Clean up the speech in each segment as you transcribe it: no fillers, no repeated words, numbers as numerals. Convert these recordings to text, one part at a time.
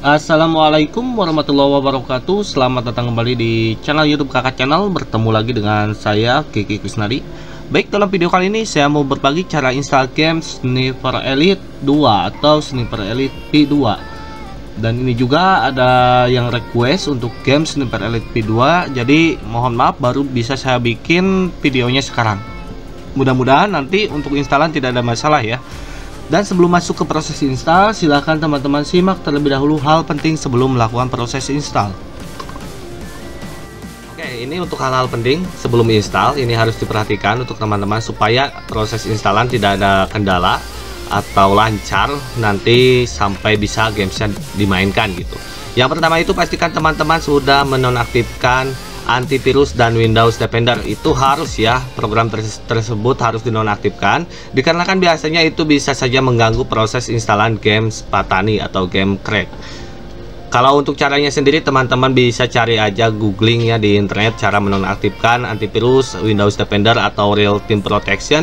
Assalamualaikum warahmatullahi wabarakatuh. Selamat datang kembali di channel YouTube Kakak Channel. Bertemu lagi dengan saya Kiki Krisnadi. Baik, dalam video kali ini saya mau berbagi cara install game Sniper Elite 2 atau Sniper Elite P2. Dan ini juga ada yang request untuk game Sniper Elite P2. Jadi mohon maaf baru bisa saya bikin videonya sekarang. Mudah-mudahan nanti untuk instalan tidak ada masalah ya. Dan sebelum masuk ke proses install, silahkan teman-teman simak terlebih dahulu hal penting sebelum melakukan proses install. Oke, ini untuk hal-hal penting sebelum install, ini harus diperhatikan untuk teman-teman supaya proses instalan tidak ada kendala atau lancar nanti sampai bisa gamesnya dimainkan gitu. Yang pertama itu pastikan teman-teman sudah menonaktifkan antivirus dan Windows Defender. Itu harus ya, program tersebut harus dinonaktifkan dikarenakan biasanya itu bisa saja mengganggu proses instalan games patani atau game crack. Kalau untuk caranya sendiri teman-teman bisa cari aja googling ya di internet cara menonaktifkan antivirus, Windows Defender atau Real Time Protection.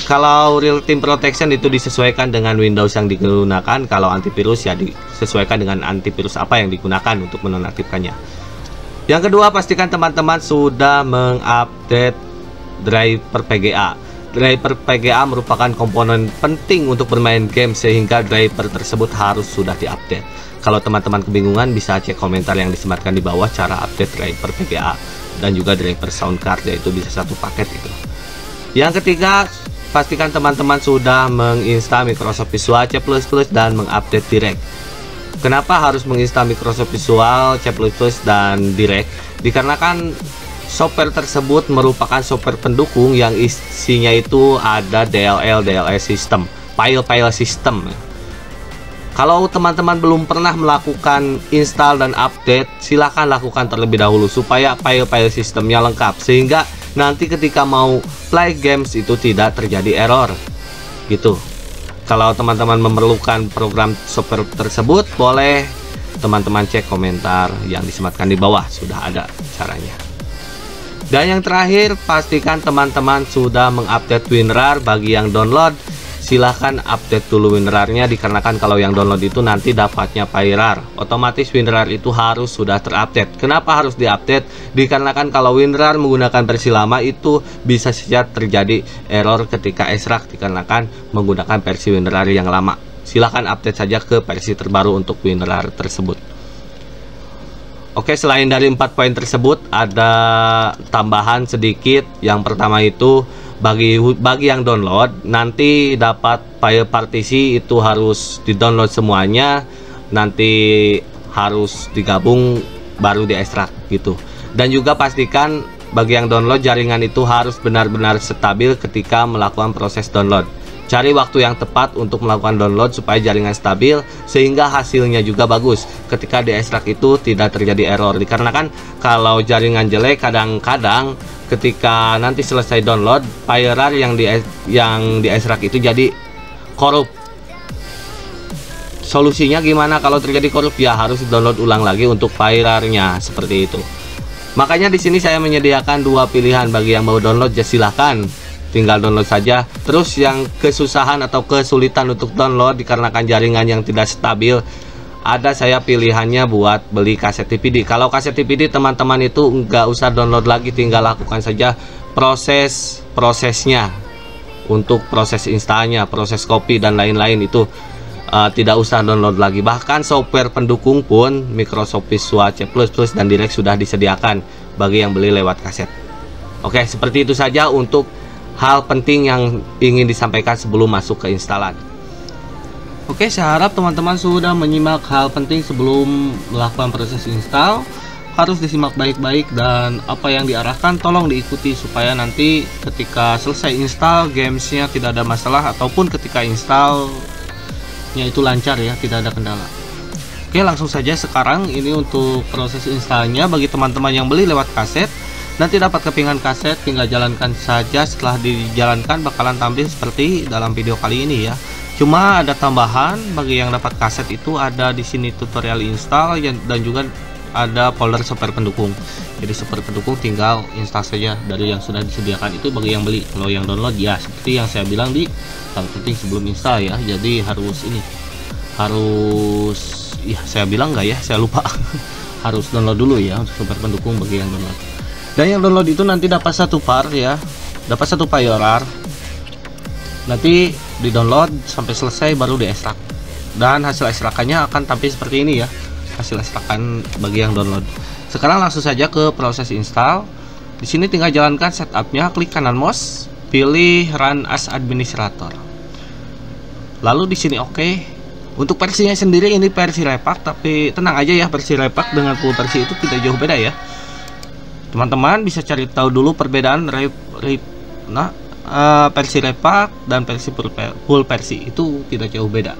Kalau Real Time Protection itu disesuaikan dengan Windows yang digunakan, kalau antivirus ya disesuaikan dengan antivirus apa yang digunakan untuk menonaktifkannya. Yang kedua, pastikan teman-teman sudah mengupdate driver PGA. Driver PGA merupakan komponen penting untuk bermain game sehingga driver tersebut harus sudah diupdate. Kalau teman-teman kebingungan bisa cek komentar yang disematkan di bawah cara update driver PGA dan juga driver sound card, yaitu bisa satu paket itu. Yang ketiga, pastikan teman-teman sudah menginstal Microsoft Visual C++ dan mengupdate Direct. Kenapa harus menginstal Microsoft Visual C++ dan Direct? Dikarenakan software tersebut merupakan software pendukung yang isinya itu ada DLL system, file system. Kalau teman-teman belum pernah melakukan install dan update, silahkan lakukan terlebih dahulu supaya file sistemnya lengkap sehingga nanti ketika mau play games itu tidak terjadi error gitu. Kalau teman-teman memerlukan program software tersebut, boleh teman-teman cek komentar yang disematkan di bawah, sudah ada caranya. Dan yang terakhir, pastikan teman-teman sudah mengupdate WinRAR. Bagi yang download, silahkan update dulu WinRAR-nya dikarenakan kalau yang download itu nanti dapatnya PyRAR. Otomatis WinRAR itu harus sudah terupdate. Kenapa harus diupdate? Dikarenakan kalau WinRAR menggunakan versi lama itu bisa saja terjadi error ketika extract dikarenakan menggunakan versi WinRAR yang lama. Silahkan update saja ke versi terbaru untuk WinRAR tersebut. Oke, selain dari 4 poin tersebut ada tambahan sedikit. Yang pertama itu bagi yang download nanti dapat file partisi itu harus di-download semuanya, nanti harus digabung baru diekstrak gitu. Dan juga pastikan bagi yang download jaringan itu harus benar-benar stabil ketika melakukan proses download. Cari waktu yang tepat untuk melakukan download supaya jaringan stabil sehingga hasilnya juga bagus. Ketika diekstrak itu tidak terjadi error. Dikarenakan kalau jaringan jelek kadang-kadang ketika nanti selesai download PyRAR yang diekstrak itu jadi korup. Solusinya gimana kalau terjadi korup? Ya harus download ulang lagi untuk PyRAR-nya seperti itu. Makanya di sini saya menyediakan dua pilihan. Bagi yang mau download ya silahkan tinggal download saja. Terus yang kesusahan atau kesulitan untuk download dikarenakan jaringan yang tidak stabil, ada saya pilihannya buat beli kaset DVD. Kalau kaset DVD teman-teman itu nggak usah download lagi, tinggal lakukan saja prosesnya untuk proses installnya, proses copy dan lain-lain itu tidak usah download lagi. Bahkan software pendukung pun Microsoft Visual C++ dan Direct sudah disediakan bagi yang beli lewat kaset. Oke, seperti itu saja untuk hal penting yang ingin disampaikan sebelum masuk ke instalan. Oke, saya harap teman-teman sudah menyimak hal penting sebelum melakukan proses install. Harus disimak baik-baik dan apa yang diarahkan tolong diikuti supaya nanti ketika selesai install gamesnya tidak ada masalah ataupun ketika installnya itu lancar ya, tidak ada kendala. Oke, langsung saja sekarang ini untuk proses installnya. Bagi teman-teman yang beli lewat kaset, nanti dapat kepingan kaset, tinggal jalankan saja. Setelah dijalankan bakalan tampil seperti dalam video kali ini ya. Cuma ada tambahan, bagi yang dapat kaset itu ada di sini tutorial install dan juga ada folder software pendukung. Jadi software pendukung tinggal install saja dari yang sudah disediakan itu bagi yang beli. Kalau yang download ya seperti yang saya bilang di hal penting sebelum install ya. Jadi harus ya saya bilang nggak ya, saya lupa. Harus download dulu ya untuk software pendukung bagi yang download. Dan yang download itu nanti dapat satu par ya, dapat satu payorar. Nanti di download sampai selesai baru di ekstrak, dan hasil ekstrakannya akan tampil seperti ini ya, hasil ekstrakan bagi yang download. Sekarang langsung saja ke proses install. Di sini tinggal jalankan setupnya, klik kanan mouse, pilih run as administrator. Lalu di sini oke. Untuk versinya sendiri ini versi repak, tapi tenang aja ya, versi repak dengan full versi itu tidak jauh beda ya. Teman-teman bisa cari tahu dulu perbedaan versi repak dan versi full versi itu tidak jauh beda.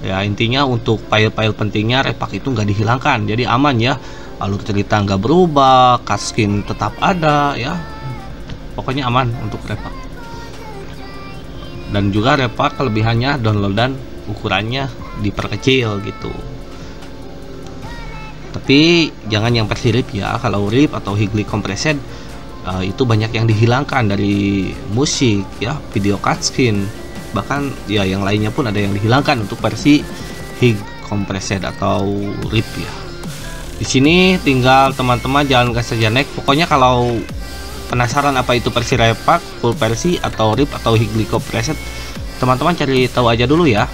Ya intinya untuk file-file pentingnya repak itu nggak dihilangkan, jadi aman ya. Alur cerita nggak berubah, cutscene tetap ada ya. Pokoknya aman untuk repak. Dan juga repak kelebihannya download dan ukurannya diperkecil gitu. Tapi jangan yang versi RIP ya. Kalau RIP atau Highly Compressed itu banyak yang dihilangkan dari musik ya, video cutscene, bahkan ya yang lainnya pun ada yang dihilangkan untuk versi Highly Compressed atau RIP ya. Di sini tinggal teman-teman jalankan saja next. Pokoknya kalau penasaran apa itu versi repak, full versi atau RIP atau Highly Compressed, teman-teman cari tahu aja dulu ya.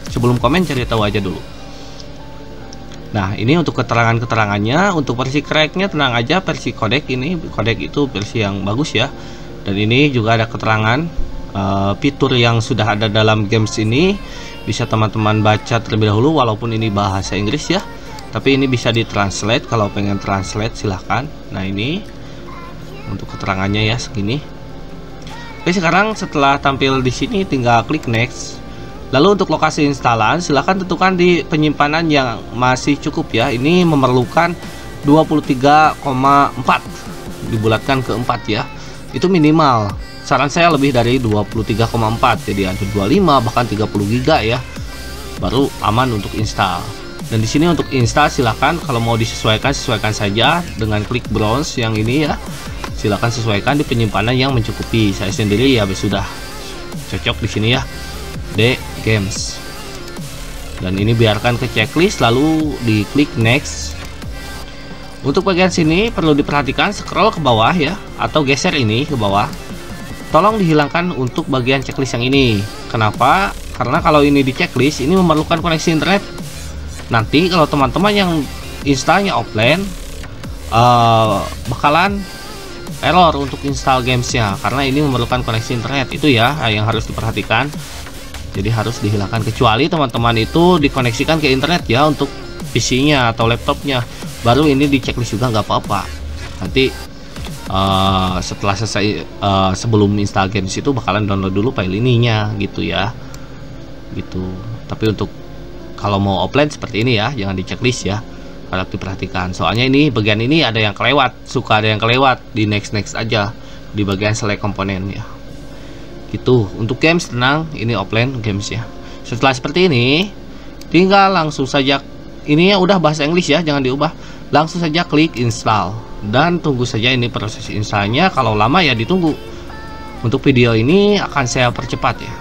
Sebelum komen cari tahu aja dulu. Nah ini untuk keterangannya. Untuk versi cracknya tenang aja, versi codec ini, codec itu versi yang bagus ya. Dan ini juga ada keterangan fitur yang sudah ada dalam games ini, bisa teman-teman baca terlebih dahulu, walaupun ini bahasa Inggris ya, tapi ini bisa ditranslate. Kalau pengen translate silahkan. Nah ini untuk keterangannya ya segini. Oke, sekarang setelah tampil di sini tinggal klik next. Lalu untuk lokasi instalan silahkan tentukan di penyimpanan yang masih cukup ya. Ini memerlukan 23,4 dibulatkan ke 4 ya. Itu minimal. Saran saya lebih dari 23,4, jadi ada 25 bahkan 30 GB ya. Baru aman untuk install. Dan di sini untuk install silahkan kalau mau disesuaikan sesuaikan saja dengan klik browse yang ini ya. Silahkan sesuaikan di penyimpanan yang mencukupi. Saya sendiri ya sudah cocok di sini ya. D games. Dan ini biarkan ke checklist lalu diklik next. Untuk bagian sini perlu diperhatikan, scroll ke bawah ya, atau geser ini ke bawah. Tolong dihilangkan untuk bagian checklist yang ini. Kenapa? Karena kalau ini di checklist ini memerlukan koneksi internet. Nanti kalau teman-teman yang installnya offline bakalan error untuk install gamesnya, karena ini memerlukan koneksi internet. Itu ya yang harus diperhatikan. Jadi harus dihilangkan kecuali teman-teman itu dikoneksikan ke internet ya untuk PC-nya atau laptopnya. Baru ini di checklist juga nggak apa-apa. Nanti setelah selesai sebelum install games itu bakalan download dulu file ininya gitu ya. Gitu. Tapi untuk kalau mau offline seperti ini ya, jangan di checklist ya. Harus diperhatikan. Soalnya ini bagian ini ada yang kelewat, suka ada yang kelewat, di next aja di bagian select komponen ya. Gitu. Untuk games tenang, ini offline games ya. Setelah seperti ini tinggal langsung saja, ini ya udah bahasa Inggris ya, jangan diubah. Langsung saja klik install dan tunggu saja ini proses installnya. Kalau lama ya ditunggu. Untuk video ini akan saya percepat ya.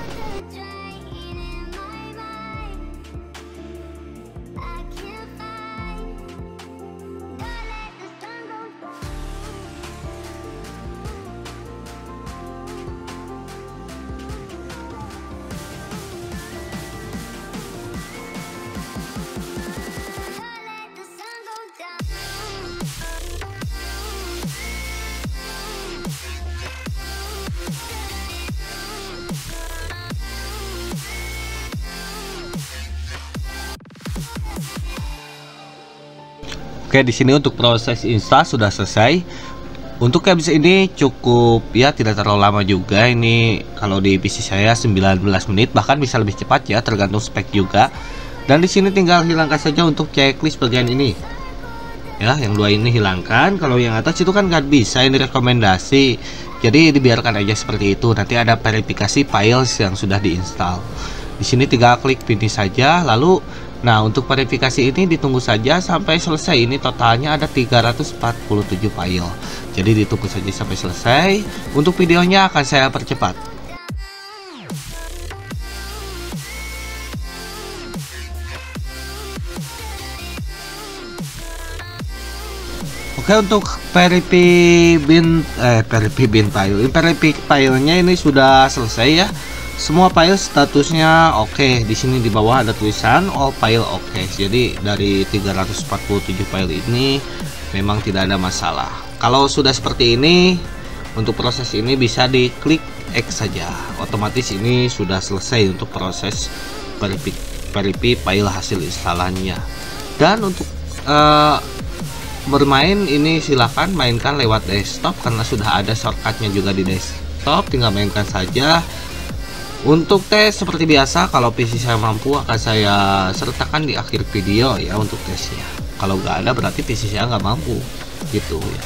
Oke, di sini untuk proses install sudah selesai. Untuk games ini cukup ya, tidak terlalu lama juga. Ini kalau di PC saya 19 menit, bahkan bisa lebih cepat ya, tergantung spek juga. Dan di sini tinggal hilangkan saja untuk checklist bagian ini. Ya, yang dua ini hilangkan. Kalau yang atas itu kan nggak bisa, ini rekomendasi. Jadi dibiarkan aja seperti itu. Nanti ada verifikasi files yang sudah diinstal. Di sini tinggal klik finish saja, lalu nah untuk verifikasi ini ditunggu saja sampai selesai. Ini totalnya ada 347 file. Jadi ditunggu saja sampai selesai. Untuk videonya akan saya percepat. Oke, untuk verify filenya ini sudah selesai ya. Semua file statusnya oke. Di sini di bawah ada tulisan all file oke. Jadi dari 347 file ini memang tidak ada masalah. Kalau sudah seperti ini, untuk proses ini bisa diklik X saja. Otomatis ini sudah selesai untuk proses verify file hasil instalannya. Dan untuk bermain ini silahkan mainkan lewat desktop karena sudah ada shortcutnya juga di desktop, tinggal mainkan saja. Untuk tes seperti biasa, kalau PC saya mampu akan saya sertakan di akhir video ya untuk tesnya. Kalau nggak ada berarti PC saya nggak mampu gitu ya.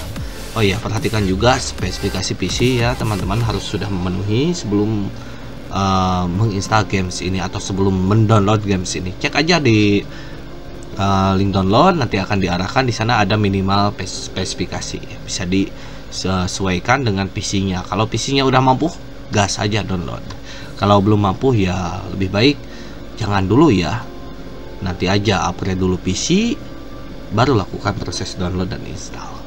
Oh ya, perhatikan juga spesifikasi PC ya teman-teman, harus sudah memenuhi sebelum menginstal games ini atau sebelum mendownload games ini. Cek aja di link download, nanti akan diarahkan di sana ada minimal spesifikasi, bisa disesuaikan dengan PC-nya. Kalau PC-nya udah mampu, gas aja download. Kalau belum mampu ya lebih baik jangan dulu ya, nanti aja upgrade dulu PC baru lakukan proses download dan install.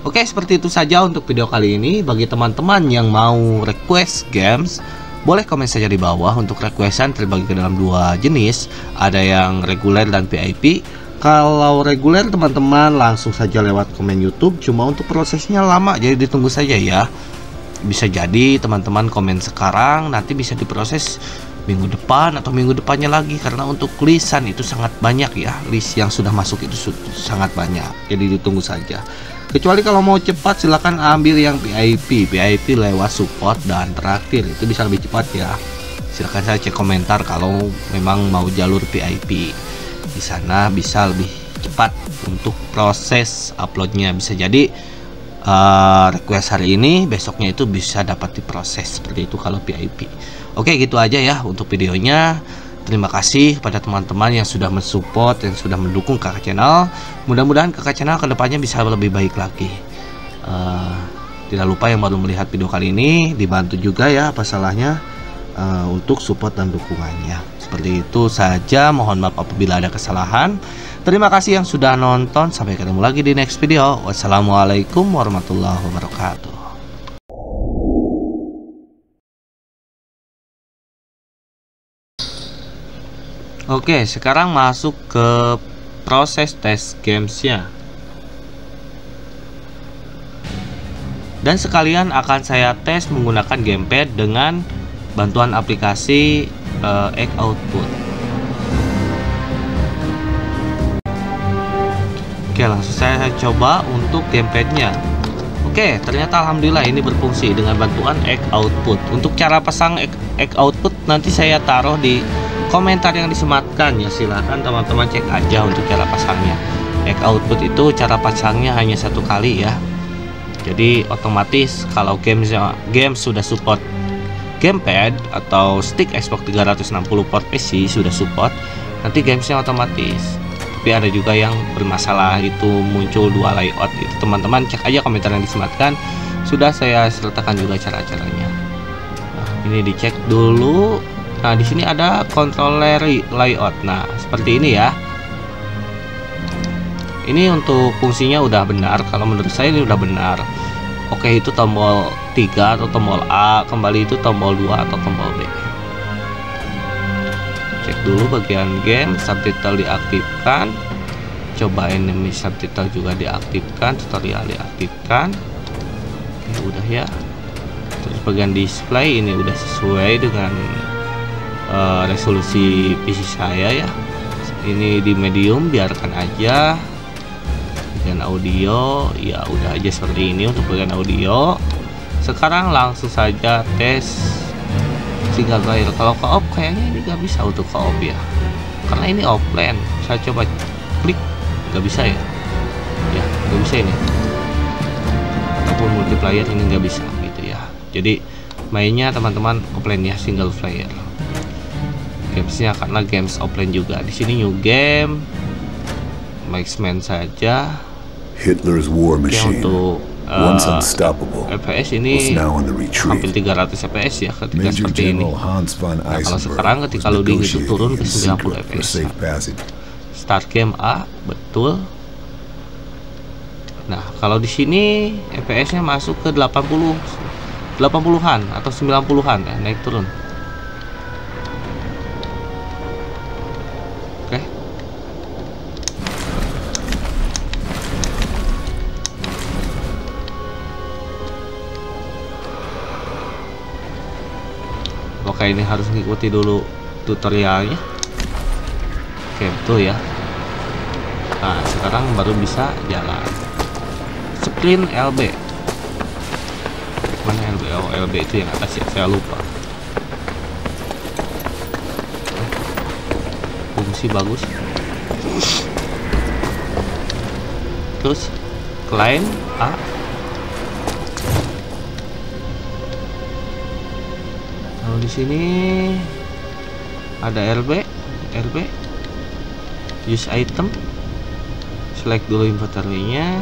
Oke, seperti itu saja untuk video kali ini. Bagi teman-teman yang mau request games, boleh komen saja di bawah. Untuk requestan terbagi ke dalam dua jenis, ada yang reguler dan VIP. Kalau reguler teman-teman langsung saja lewat komen YouTube, cuma untuk prosesnya lama jadi ditunggu saja ya. Bisa jadi teman-teman komen sekarang, nanti bisa diproses minggu depan atau minggu depannya lagi, karena untuk lisan itu sangat banyak ya, list yang sudah masuk itu sangat banyak, jadi ditunggu saja. Kecuali kalau mau cepat silahkan ambil yang VIP lewat support dan traktir, itu bisa lebih cepat ya. Silahkan saya cek komentar kalau memang mau jalur VIP, di sana bisa lebih cepat untuk proses uploadnya. Bisa jadi request hari ini, besoknya itu bisa dapat diproses seperti itu kalau VIP. Oke, gitu aja ya untuk videonya. Terima kasih kepada teman-teman yang sudah mensupport, yang sudah mendukung Kakak Channel. Mudah-mudahan Kakak Channel kedepannya bisa lebih baik lagi. Tidak lupa yang baru melihat video kali ini, dibantu juga ya, apa salahnya untuk support dan dukungannya. Seperti itu saja, mohon maaf apabila ada kesalahan. Terima kasih yang sudah nonton, sampai ketemu lagi di next video. Wassalamualaikum warahmatullahi wabarakatuh. Oke, sekarang masuk ke proses tes gamesnya. Dan sekalian akan saya tes menggunakan gamepad dengan bantuan aplikasi Egg Output. Oke, langsung saya coba untuk gamepadnya. Oke, ternyata alhamdulillah ini berfungsi dengan bantuan Egg Output. Untuk cara pasang Egg Output nanti saya taruh di komentar yang disematkan ya, silahkan teman-teman cek aja untuk cara pasangnya. Egg Output itu cara pasangnya hanya satu kali ya, jadi otomatis kalau game sudah support gamepad atau stick Xbox 360 port PC sudah support, nanti gamesnya otomatis. Tapi ada juga yang bermasalah, itu muncul dua layout, itu teman-teman cek aja komentar yang disematkan, sudah saya sertakan juga cara-caranya. Nah, ini dicek dulu. Nah, di sini ada controller layout. Nah, seperti ini ya. Ini untuk fungsinya udah benar. Kalau menurut saya ini udah benar. Oke, itu tombol 3 atau tombol A, kembali itu tombol 2 atau tombol B. Cek dulu bagian game, subtitle diaktifkan. Coba enemy subtitle juga diaktifkan, tutorial diaktifkan. Oke, udah ya. Terus bagian display ini udah sesuai dengan resolusi PC saya ya. Ini di medium, biarkan aja. Bagian audio ya udah aja seperti ini untuk bagian audio. Sekarang langsung saja tes single player. Kalau co-op kayaknya ini nggak bisa untuk co-op ya, karena ini offline. Saya coba klik, nggak bisa ya, nggak bisa ini. Ataupun multiplayer ini nggak bisa gitu ya. Jadi mainnya teman-teman offline ya, single player. Gamesnya karena games offline juga. Di sini new game, Maxman saja. Hitler's war machine, untuk once unstoppable, FPS ini was now on the retreat. hampir 300 FPS ya ketika Major seperti ini. General Hans von Nah, kalau Eisenberg sekarang ketika was loading itu negotiating turun ke in 90 secret for FPS. safe passage. Start game A, betul. Nah, kalau di sini FPS-nya masuk ke 80-an atau 90-an ya, naik turun. Oke. Oke, ini harus ngikuti dulu tutorialnya. Oke, betul ya. Nah, sekarang baru bisa jalan. Sprint LB. Mana LB? Oh, LB itu yang atas ya, saya lupa. Fungsi bagus. Terus climb A. Kalau di sini ada RB, use item, select dulu inventory-nya.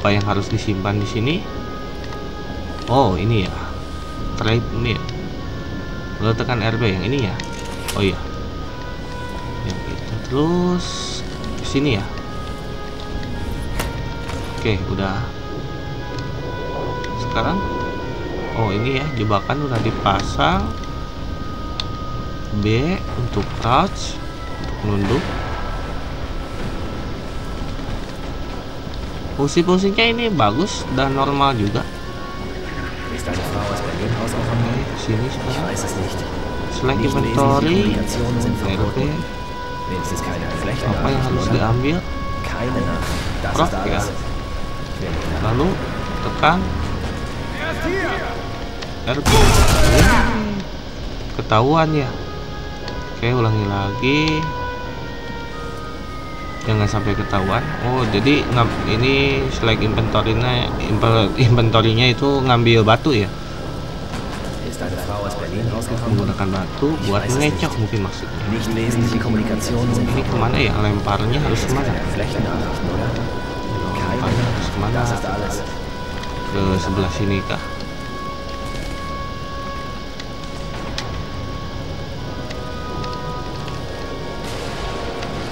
Apa yang harus disimpan di sini? Oh, ini ya. Trade ini ya. Lalu tekan RB yang ini ya. Oh iya. Yang itu terus ke sini ya. Oke, udah. Sekarang oh, ini ya, jebakan udah dipasang. B untuk crouch, untuk menunduk. Fungsi-fungsinya ini bagus dan normal juga. Sini sekarang select inventory, RB. Apa yang harus diambil? Prok ya. Lalu tekan RB. Ketahuan ya. Oke, ulangi lagi. Jangan sampai ketahuan. Oh, jadi ini select inventory-nya itu ngambil batu ya. Menggunakan batu buat mengecok mungkin maksudnya. Ini kemana ya? Lemparnya harus kemana? Lemparnya harus kemana? Ke sebelah sini kah?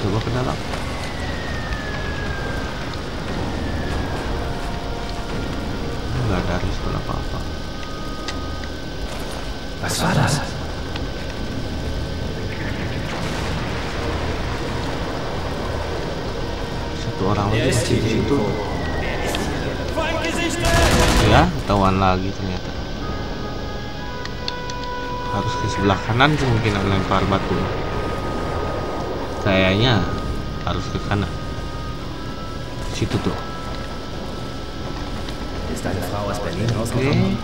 Coba ke dalam. Nggak ada respon apa-apa. Was war das? Satu orang lagi masih di situ. Ya, ketahuan lagi ternyata. Harus ke sebelah kanan kemungkinan lempar batu. Kayaknya harus ke kanan. Situ tuh. Ist eine Frau aus Berlin rausgekommen?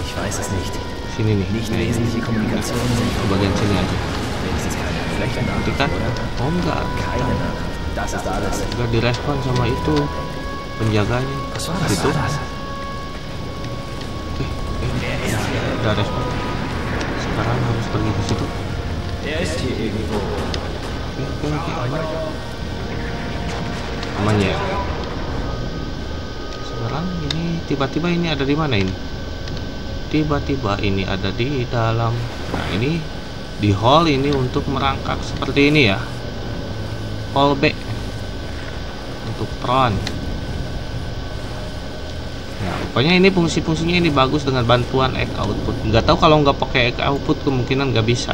Ich weiß es nicht. Sini nih. Nicht wesentliche Kommunikation sind Bagian sini aja. wenigstens keine schlechte Nanti Nachricht, kan? oder? Oh enggak. Keine Nachricht. Das ist alles. Enggak direspon sama itu penjaganya. Was war das? Situ. Was war das? Udah respon. Sekarang harus pergi ke situ. Er ist hier irgendwo. Oke, aman. Aman ya. Sekarang ini tiba-tiba ini ada di mana ini? Tiba-tiba ini ada di dalam. Nah, ini di hall ini untuk merangkak seperti ini ya. Hall B untuk tron. Ya, pokoknya ini fungsi-fungsinya ini bagus dengan bantuan egg output. Nggak tahu kalau nggak pakai egg output kemungkinan nggak bisa.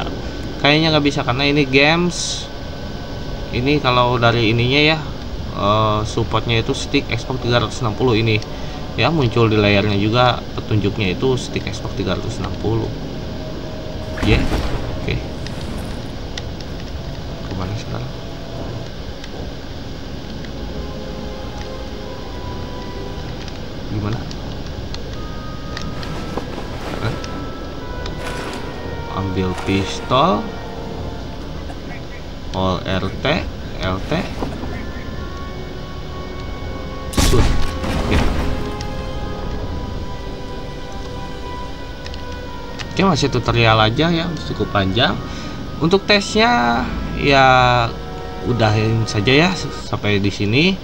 Kayaknya nggak bisa karena ini games. Ini kalau dari ininya ya, supportnya itu stick Xbox 360 ini. Ya, muncul di layarnya juga petunjuknya itu stick Xbox 360. Ya, oke. Kemana sekarang? Gimana? Ambil pistol, all RT, LT, shoot. Oke. Oke, masih tutorial aja ya, cukup panjang. Untuk tesnya ya udahin saja ya sampai di sini.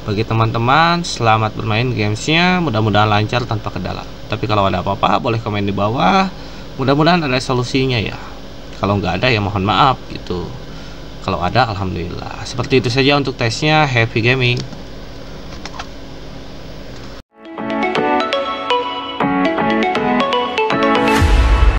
Bagi teman-teman, selamat bermain gamesnya, mudah-mudahan lancar tanpa kendala. Tapi kalau ada apa-apa boleh komen di bawah. Mudah-mudahan ada solusinya ya. Kalau nggak ada ya mohon maaf gitu. Kalau ada alhamdulillah. Seperti itu saja untuk tesnya. Happy gaming.